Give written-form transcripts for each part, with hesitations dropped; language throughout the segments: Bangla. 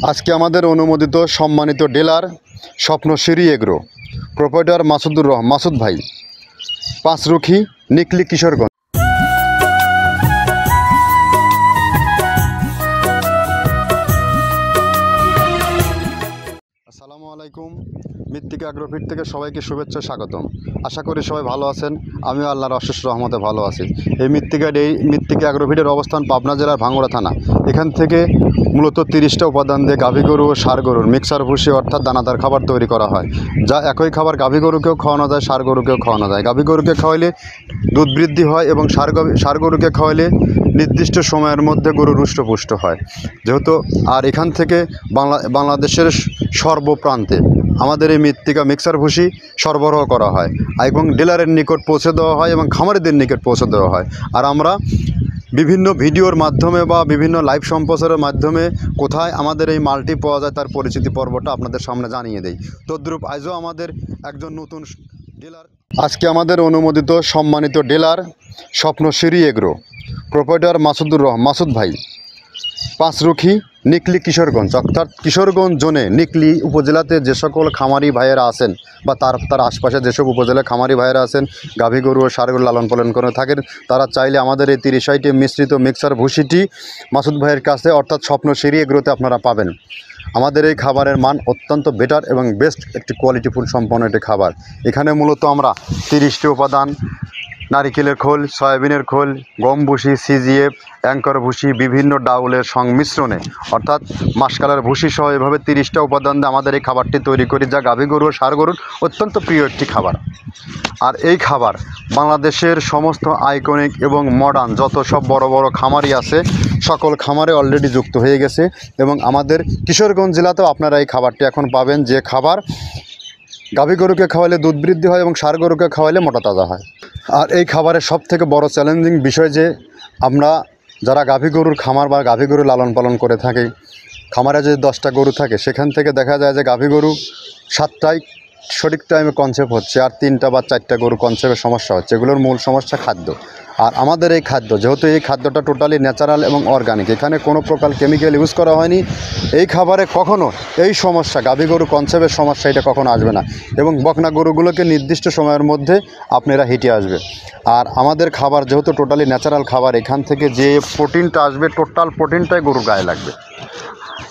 আজকে আমাদের অনুমোদিত সম্মানিত ডিলার স্বপ্নশ্রী এগ্রো প্রোপাইটার মাসুদ ভাই, পাঁচরুখি, নিকলি, কিশোরগঞ্জ। আসসালামু আলাইকুম। মৃত্তিকা অ্যাগ্রোফিট থেকে সবাইকে শুভেচ্ছা, স্বাগতম। আশা করি সবাই ভালো আছেন। আমিও আল্লাহর অশেষ রহমতে ভালো আছি। এই মৃত্তিকা অ্যাগ্রোফিটের অবস্থান পাবনা জেলার ভাঙ্গুড়া থানা। এখান থেকে মূলত 30টা উপাদান দিয়ে গাভী গরু ও ষাঁড় গরুর মিক্সার ভুসি অর্থাৎ দানাদার খাবার তৈরি করা হয়, যা একই খাবার গাভী গরুকেও খাওয়ানো যায়, ষাঁড় গরুকেও খাওয়ানো যায়। গাভী গরুকে খাওয়াইলে দুধ বৃদ্ধি হয় এবং ষাঁড় গরুকে খাওয়াইলে নির্দিষ্ট সময়ের মধ্যে গরু রুষ্টপুষ্ট হয়। যেহেতু আর এখান থেকে বাংলাদেশের সর্বপ্রান্তে আমাদের এই মৃত্তিকা মিক্সার ভুসি সরবরাহ করা হয় এবং ডিলারের নিকট পৌঁছে দেওয়া হয় এবং খামারিদের নিকট পৌঁছে দেওয়া হয়। আর আমরা বিভিন্ন ভিডিওর মাধ্যমে বা বিভিন্ন লাইভ সম্প্রচারের মাধ্যমে কোথায় আমাদের এই মালটি পাওয়া যায় তার পরিচিতি পর্বটা আপনাদের সামনে জানিয়ে দেই। তদ্রূপ আজও আমাদের একজন নতুন ডিলার, আজকে আমাদের অনুমোদিত সম্মানিত ডিলার স্বপ্নশ্রী এগ্রো প্রোপাইটার মাসুদ ভাই, পাঁচরুখি, নিকলি, কিশোরগঞ্জ। অর্থাৎ কিশোরগঞ্জ জোনে নিকলি উপজেলাতে যে সকল খামারি ভাইয়েরা আছেন বা তার আশপাশে যেসব উপজেলায় খামারি ভাইয়েরা আছেন গাভী গরু ও ষাঁড় গরু লালন পালন করে থাকেন, তারা চাইলে আমাদের এই 30 আইটেম মিশ্রিত মিক্সার ভুসিটি মাসুদ ভাইয়ের কাছে অর্থাৎ স্বপ্নশ্রী এগ্রোতে আপনারা পাবেন। আমাদের এই খাবারের মান অত্যন্ত বেটার এবং বেস্ট একটি কোয়ালিটিফুল সম্পন্ন একটি খাবার। এখানে মূলত আমরা 30টি উপাদান, নারিকেলের খোল, সয়াবিনের খোল, গম ভুসি, সিজিএফ, অ্যাঙ্কর ভুসি, বিভিন্ন ডাউলের সংমিশ্রণে অর্থাৎ মাসকালার ভুসি সহ এভাবে 30টা উপাদান দিয়ে আমাদের এই খাবারটি তৈরি করি, যা গাভী গরু ও ষাঁড় গরুর অত্যন্ত প্রিয় একটি খাবার। আর এই খাবার বাংলাদেশের সমস্ত আইকনিক এবং মডার্ন যত সব বড় বড় খামারি আছে সকল খামারে অলরেডি যুক্ত হয়ে গেছে এবং আমাদের কিশোরগঞ্জ জেলাতেও আপনারা এই খাবারটি এখন পাবেন, যে খাবার গাভী গরুকে খাওয়ালে দুধ বৃদ্ধি হয় এবং ষাঁড় গরুকে খাওয়ালে মোটা তাজা হয়। আর এই খাবারের সবথেকে বড় চ্যালেঞ্জিং বিষয় যে আমরা যারা গাভী গরুর খামার বা গাভী গরু লালন পালন করে থাকি, খামারে যদি 10টা গরু থাকে সেখান থেকে দেখা যায় যে গাভী গরু 7টাই সঠিক টাইমে কনসেপ্ট হচ্ছে আর 3টা বা 4টা গরু কনসেপ্টের সমস্যা হচ্ছে। এগুলোর মূল সমস্যা খাদ্য। আর আমাদের এই খাদ্য, যেহেতু এই খাদ্যটা টোটালি ন্যাচারাল এবং অর্গানিক, এখানে কোনো প্রকার কেমিক্যাল ইউজ করা হয়নি, এই খাবারে কখনো এই সমস্যা গাভী গরু কনসেপ্টের সমস্যা এটা কখনো আসবে না এবং বকনা গরুগুলোকে নির্দিষ্ট সময়ের মধ্যে আপনারা হিটে আসবে। আর আমাদের খাবার যেহেতু টোটালি ন্যাচারাল খাবার, এখান থেকে যে প্রোটিনটা আসবে টোটাল প্রোটিনটাই গরুর গায়ে লাগবে।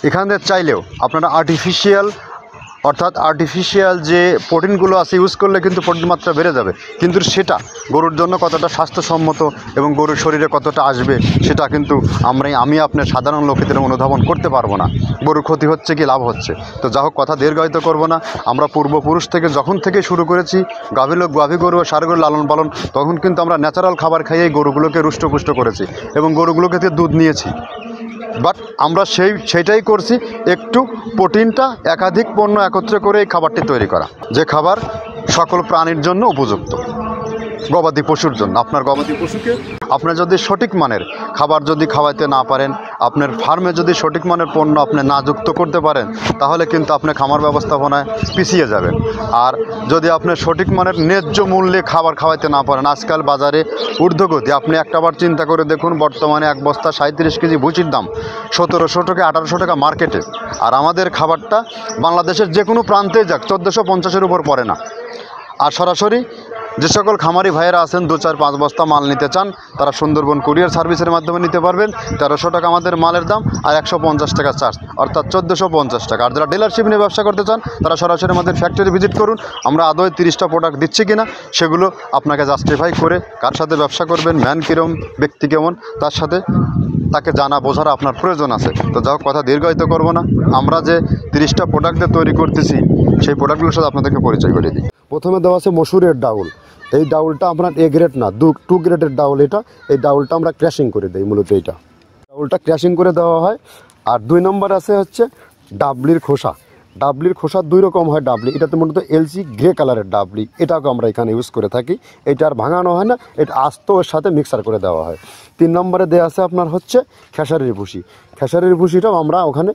এখান থেকে চাইলেও আপনারা আর্টিফিশিয়াল যে প্রোটিনগুলো আছে ইউজ করলে কিন্তু প্রোটিন মাত্রা বেড়ে যাবে, কিন্তু সেটা গরুর জন্য কতটা স্বাস্থ্যসম্মত এবং গরুর শরীরে কতটা আসবে সেটা কিন্তু আমি আপনার সাধারণ লোকেদের অনুধাবন করতে পারবো না। গরুর ক্ষতি হচ্ছে কি লাভ হচ্ছে। তো যা হোক, কথা দীর্ঘায়িত করবো না। আমরা পূর্বপুরুষ থেকে যখন থেকে শুরু করেছি গাভী গরু ও ষাঁড় গরু লালন পালন, তখন কিন্তু আমরা ন্যাচারাল খাবার খাইয়েই গরুগুলোকে রুষ্টপুষ্ট করেছি এবং গরুগুলোকে দিয়ে দুধ নিয়েছি। বাট আমরা সেইটাই করছি, একটু প্রোটিনটা একাধিক পণ্য একত্রে করে এই খাবারটি তৈরি করা, যে খাবার সকল প্রাণীর জন্য উপযুক্ত। গবাদি পশুর জন্য, আপনার গবাদি পশুকে আপনার যদি সঠিক মানের খাবার যদি খাওয়াইতে না পারেন, আপনার ফার্মে যদি সঠিক মানের পণ্য আপনি না যুক্ত করতে পারেন, তাহলে কিন্তু আপনি খামার ব্যবস্থাপনায় পিছিয়ে যাবেন। আর যদি আপনি সঠিক মানের ন্যায্য মূল্যে খাবার খাওয়াইতে না পারেন, আজকাল বাজারে ঊর্ধ্বগতি, আপনি একটাবার চিন্তা করে দেখুন, বর্তমানে এক বস্তা 37 কেজি ভুসির দাম 1700 থেকে 1800 টাকা মার্কেটে। আর আমাদের খাবারটা বাংলাদেশের যে কোনো প্রান্তে যাক 1450-এর উপর পড়ে না। আর সরাসরি যে সকল খামারি ভাইয়েরা আছেন 2-4-5 বস্তা মাল নিতে চান, তারা সুন্দরবন কুরিয়ার সার্ভিসের মাধ্যমে নিতে পারবেন। 1300 টাকা আমাদের মালের দাম আর 150 টাকা চার্জ, অর্থাৎ 1450 টাকা। আর যারা ডিলারশিপ নিয়ে ব্যবসা করতে চান তারা সরাসরি আমাদের ফ্যাক্টরি ভিজিট করুন। আমরা আদৌ 30টা প্রোডাক্ট দিচ্ছি কিনা সেগুলো আপনাকে জাস্টিফাই করে, কার সাথে ব্যবসা করবেন, ম্যান কীরকম, ব্যক্তি কেমন, তার সাথে তাকে জানা বোঝার আপনার প্রয়োজন আছে। তো যাই হোক, কথা দীর্ঘায়িত করবো না। আমরা যে 30টা প্রোডাক্ট তৈরি করতেছি সেই প্রোডাক্টগুলোর সাথে আপনাদেরকে পরিচয় করে দিই। প্রথমে দেওয়া আছে মসুরের ডাউল। এই ডাউলটা আপনার এ গ্রেড না, 2 গ্রেডের ডাউল এটা। এই ডাউলটা আমরা ক্র্যাশিং করে দিই, মূলত এইটা ডাউলটা ক্র্যাশিং করে দেওয়া হয়। আর 2 নম্বর আছে হচ্ছে ডাবলির খোসা। ডাবলির খোসা 2 রকম হয় ডাবলি, এটাতে মূলত এলসি গ্রে কালারের ডাবলি, এটাকে আমরা এখানে ইউজ করে থাকি। এটা আর ভাঙানো হয় না, এটা আস্ত ওর সাথে মিক্সার করে দেওয়া হয়। 3 নম্বরে দেওয়া আছে আপনার হচ্ছে খেসারির ভুসি। খেসারির ভুসিটাও আমরা ওখানে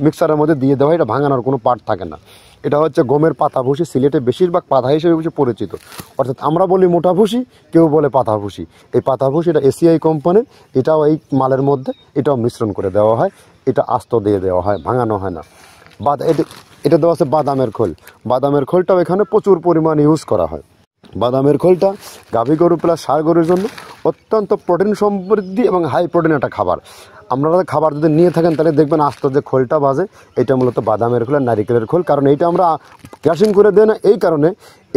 মিক্সারের মধ্যে দিয়ে দেওয়া হয়, এটা ভাঙানোর কোনো পার্ট থাকে না। এটা হচ্ছে গমের পাতা ভুসি, সিলেটে বেশিরভাগ পাতা হিসেবে পরিচিত। অর্থাৎ আমরা বলি মোটা ভুসি, কেউ বলে পাতা ভুসি। এই পাতা ভুসি এটা এসিআই কোম্পানির, এটাও এই মালের মধ্যে এটাও মিশ্রণ করে দেওয়া হয়। এটা আস্ত দিয়ে দেওয়া হয়, ভাঙানো হয় না। এটা দেওয়া আছে বাদামের খোল। বাদামের খোলটাও এখানে প্রচুর পরিমাণে ইউজ করা হয়। বাদামের খোলটা গাভী গরু প্লাস ষাঁড় গরুর জন্য অত্যন্ত প্রোটিন সমৃদ্ধি এবং হাই প্রোটিন একটা খাবার। আপনারা খাবার যদি নিয়ে থাকেন তাহলে দেখবেন আস্ত যে খোলটা বাজে, এটা মূলত বাদামের খোল আর নারিকেলের খোল। কারণ এইটা আমরা ক্রাশিং করে দেয় না, এই কারণে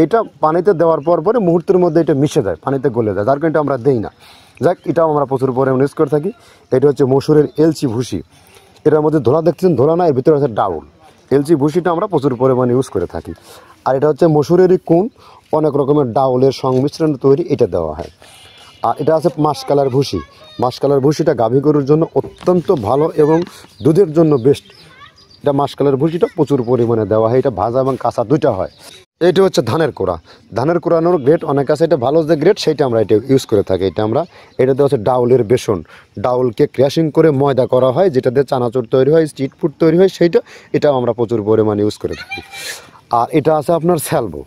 এটা পানিতে দেওয়ার পরে মুহূর্তের মধ্যে এটা মিশে যায়, পানিতে গলে যায়, যার কারণে আমরা দেই না। যাক, এটাও আমরা প্রচুর পরিমাণে ইউজ করে থাকি। এটা হচ্ছে মসুরের এলচি ভুসি। এটার মধ্যে ধোলা দেখছেন, ধোলা না, এর ভিতরে আছে ডাউল। এলচি ভুসিটা আমরা প্রচুর পরিমাণে ইউজ করে থাকি। আর এটা হচ্ছে মসুরেরই কুন, অনেক রকমের ডাউলের সংমিশ্রণ তৈরি, এটা দেওয়া হয়। আর এটা আছে মাসকালার ভুসি। মাসকালার ভুসিটা গাভী গরুর জন্য অত্যন্ত ভালো এবং দুধের জন্য বেস্ট। এটা মাসকালার ভুসিটা প্রচুর পরিমাণে দেওয়া হয়। এটা ভাজা এবং কাঁচা দুইটা হয়। এটা হচ্ছে ধানের কোড়া। ধানের কোড়ানোর গ্রেড অনেক আছে, এটা ভালো যে গ্রেড সেইটা আমরা এটা ইউজ করে থাকি। এটা দেওয়া হচ্ছে ডাউলের বেসন। ডাউলকে ক্র্যাশিং করে ময়দা করা হয়, যেটা দিয়ে চানাচুর তৈরি হয়, স্ট্রিট ফুড তৈরি হয়, এটাও আমরা প্রচুর পরিমাণে ইউজ করে থাকি। আর এটা আছে আপনার স্যালবো।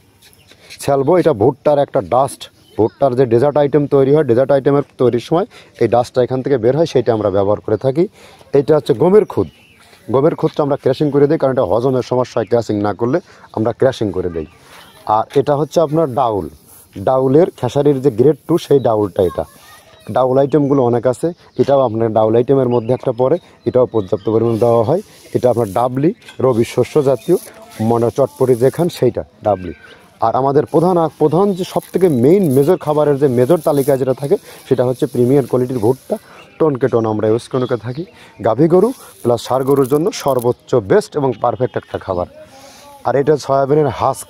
এটা ভুট্টার একটা ডাস্ট। ভুট্টার যে ডেজার্ট আইটেম তৈরি হয়, ডেজার্ট আইটেমের তৈরির সময় এই ডাস্টটা এখান থেকে বের হয়, সেইটা আমরা ব্যবহার করে থাকি। এটা হচ্ছে গমের খুদ। গমের খুদটা আমরা ক্র্যাশিং করে দিই, কারণ এটা হজমের সমস্যা হয়, ক্র্যাশিং না করলে আমরা ক্র্যাশিং করে দিই। আর এটা হচ্ছে আপনার ডাউলের খেসারির যে গ্রেড 2 সেই ডাউলটা। এটা ডাউল আইটেমগুলো অনেক আছে, এটাও আপনার ডাউল আইটেমের মধ্যে একটা পড়ে, এটাও পর্যাপ্ত পরিমাণ দেওয়া হয়। এটা আপনার ডাবলি, রবি শস্য জাতীয়, মনে চটপটি যেখান সেইটা ডাবলি। আর আমাদের প্রধান যে সবথেকে মেজর খাবারের যে মেজর তালিকায় যেটা থাকে, সেটা হচ্ছে প্রিমিয়ার কোয়ালিটির ভুট্টা, টনকে টন আমরা ইউজ করে থাকি। গাভী গরু প্লাস ষাঁড় গরুর জন্য সর্বোচ্চ বেস্ট এবং পারফেক্ট একটা খাবার। আর এটা সয়াবিনের হাস্ক।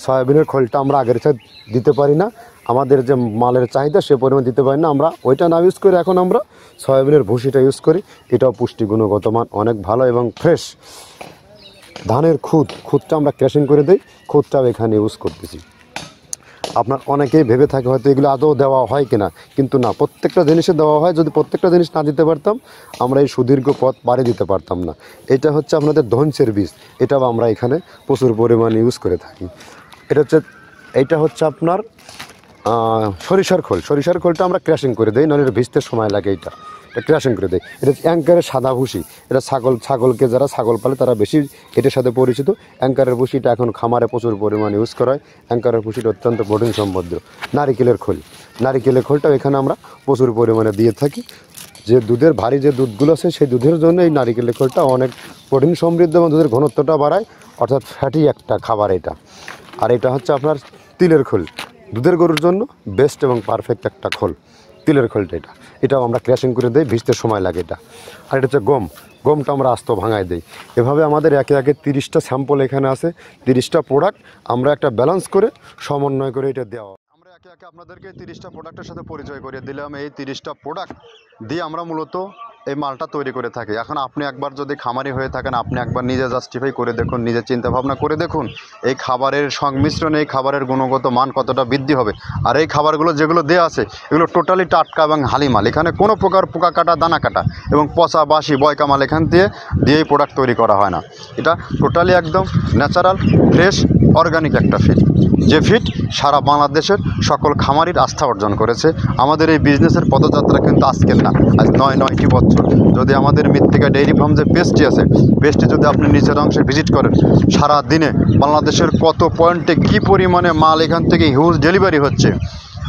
সয়াবিনের খোলটা আমরা আগের সাথে দিতে পারি না, আমাদের যে মালের চাহিদা সে পরিমাণ দিতে পারি না, আমরা ওইটা না ইউজ করে এখন আমরা সয়াবিনের ভুসিটা ইউজ করি। এটাও পুষ্টি গুণগত মান অনেক ভালো এবং ফ্রেশ। ধানের খুদটা আমরা ক্র্যাশিং করে দিই, খুদটাও এখানে ইউজ করতেছি। আপনার অনেকেই ভেবে থাকে হয়তো এগুলো আদৌ দেওয়া হয় কিনা, কিন্তু না, প্রত্যেকটা জিনিসে দেওয়া হয়। যদি প্রত্যেকটা জিনিস না দিতে পারতাম, আমরা এই সুদীর্ঘ পথ পাড়ি দিতে পারতাম না। এটা হচ্ছে আপনাদের ধনসের বীজ, এটাও আমরা এখানে প্রচুর পরিমাণে ইউজ করে থাকি। এইটা হচ্ছে আপনার সরিষার খোলটা আমরা ক্র্যাশিং করে দিই, নাহলে ভিজতে সময় লাগে। এটা ক্র্যাশিং করে দেয়। এটা অ্যাঙ্কারের সাদা ভুসি। এটা ছাগলকে যারা ছাগল পালে তারা বেশি এটার সাথে পরিচিত। অ্যাঙ্কারের ভুসিটা এখন খামারে প্রচুর পরিমাণে ইউজ করা হয়। অ্যাঙ্কারের ভুসিটা অত্যন্ত প্রোটিন সমৃদ্ধ। নারিকেলের খোলটাও এখানে আমরা প্রচুর পরিমাণে দিয়ে থাকি। যে দুধের ভারী যে দুধগুলো আছে, সেই দুধের জন্য এই নারিকেলের খোলটা অনেক প্রোটিন সমৃদ্ধ এবং দুধের ঘনত্বটা বাড়ায়, অর্থাৎ ফ্যাটি একটা খাবার এটা। আর এটা হচ্ছে আপনার তিলের খোল। দুধের গরুর জন্য বেস্ট এবং পারফেক্ট একটা খোল, তিলের খোলটা। এটাও আমরা ক্র্যাশিং করে দিই, ভিজতে সময় লাগে এটা। আর এটা হচ্ছে গমটা আমরা আস্ত ভাঙায় দিই। এভাবে আমাদের একে 30টা স্যাম্পল এখানে আছে, 30টা প্রোডাক্ট আমরা একটা ব্যালেন্স করে সমন্বয় করে এটা দেওয়া। আমরা একে আপনাদেরকে 30টা প্রোডাক্টের সাথে পরিচয় করিয়ে দিলাম। এই 30টা প্রোডাক্ট দিয়ে আমরা মূলত এই মালটা তৈরি করে থাকি। এখন আপনি একবার যদি খামারি হয়ে থাকেন, আপনি একবার নিজে জাস্টিফাই করে দেখুন, নিজে চিন্তা ভাবনা করে দেখুন এই খাবারের সংমিশ্রণে এই খাবারের গুণগত মান কতটা বৃদ্ধি হবে। আর এই খাবারগুলো যেগুলো দেওয়া আছে, এগুলো টোটালি টাটকা এবং হালিমাল। এখানে কোনো প্রকার পোকা কাটা, দানা কাটা এবং পচা বাসি বয়কা মাল এখান দিয়েই প্রোডাক্ট তৈরি করা হয় না। এটা টোটালি একদম ন্যাচারাল, ফ্রেশ, অর্গানিক একটা ফিড, যে ফিড সারা বাংলাদেশের সকল খামারির আস্থা অর্জন করেছে। আমাদের এই বিজনেসের পদযাত্রা কিন্তু আজকের না, আজ 9টি বছর। যদি আমাদের মৃত্তিকা ডেইরি ফার্ম যে পেজটি আছে, পেজটি যদি আপনি নিচের অংশে ভিজিট করেন, সারা দিনে বাংলাদেশের কত পয়েন্টে কী পরিমাণে মাল এখান থেকে হিউজ ডেলিভারি হচ্ছে,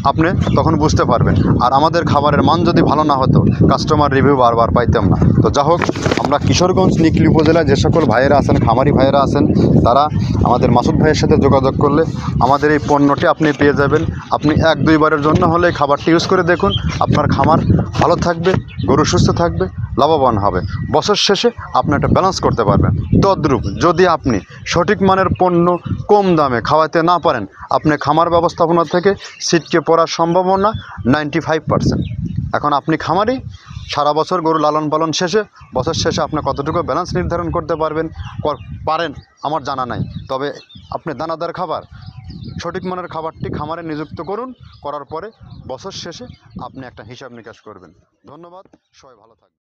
আপনি তখন বুঝতে পারবেন। আর আমাদের খাবারের মান যদি ভালো না হতো, কাস্টমার রিভিউ বারবার পাইতাম না। তো যা হোক, আমরা কিশোরগঞ্জ নিকলি উপজেলায় যে সকল ভাইয়েরা আছেন, খামারি ভাইয়েরা আছেন, তারা আমাদের মাসুদ ভাইয়ের সাথে যোগাযোগ করলে আমাদের এই পণ্যটি আপনি পেয়ে যাবেন। আপনি 1-2 বারের জন্য হলে এই খাবারটি ইউজ করে দেখুন, আপনার খামার ভালো থাকবে, গরু সুস্থ থাকবে, লাভবান হবে। বছর শেষে আপনি একটা ব্যালেন্স করতে পারবেন। তদ্রূপ যদি আপনি সঠিক মানের পণ্য কম দামে খাওয়াতে না পারেন, আপনি খামার ব্যবস্থাপনা থেকে ছিটকে পড়ার সম্ভাবনা 95%। এখন আপনি খামারি, সারা বছর গরু লালন পালন শেষে, বছর শেষে আপনি কতটুকু ব্যালেন্স নির্ধারণ করতে পারেন আমার জানা নাই। তবে আপনি দানাদার খাবার, সঠিক মানের খাবারটি খামারে নিযুক্ত করুন, করার পরে বছর শেষে আপনি একটা হিসাব নিকাশ করবেন। ধন্যবাদ, সবাই ভালো থাকবেন।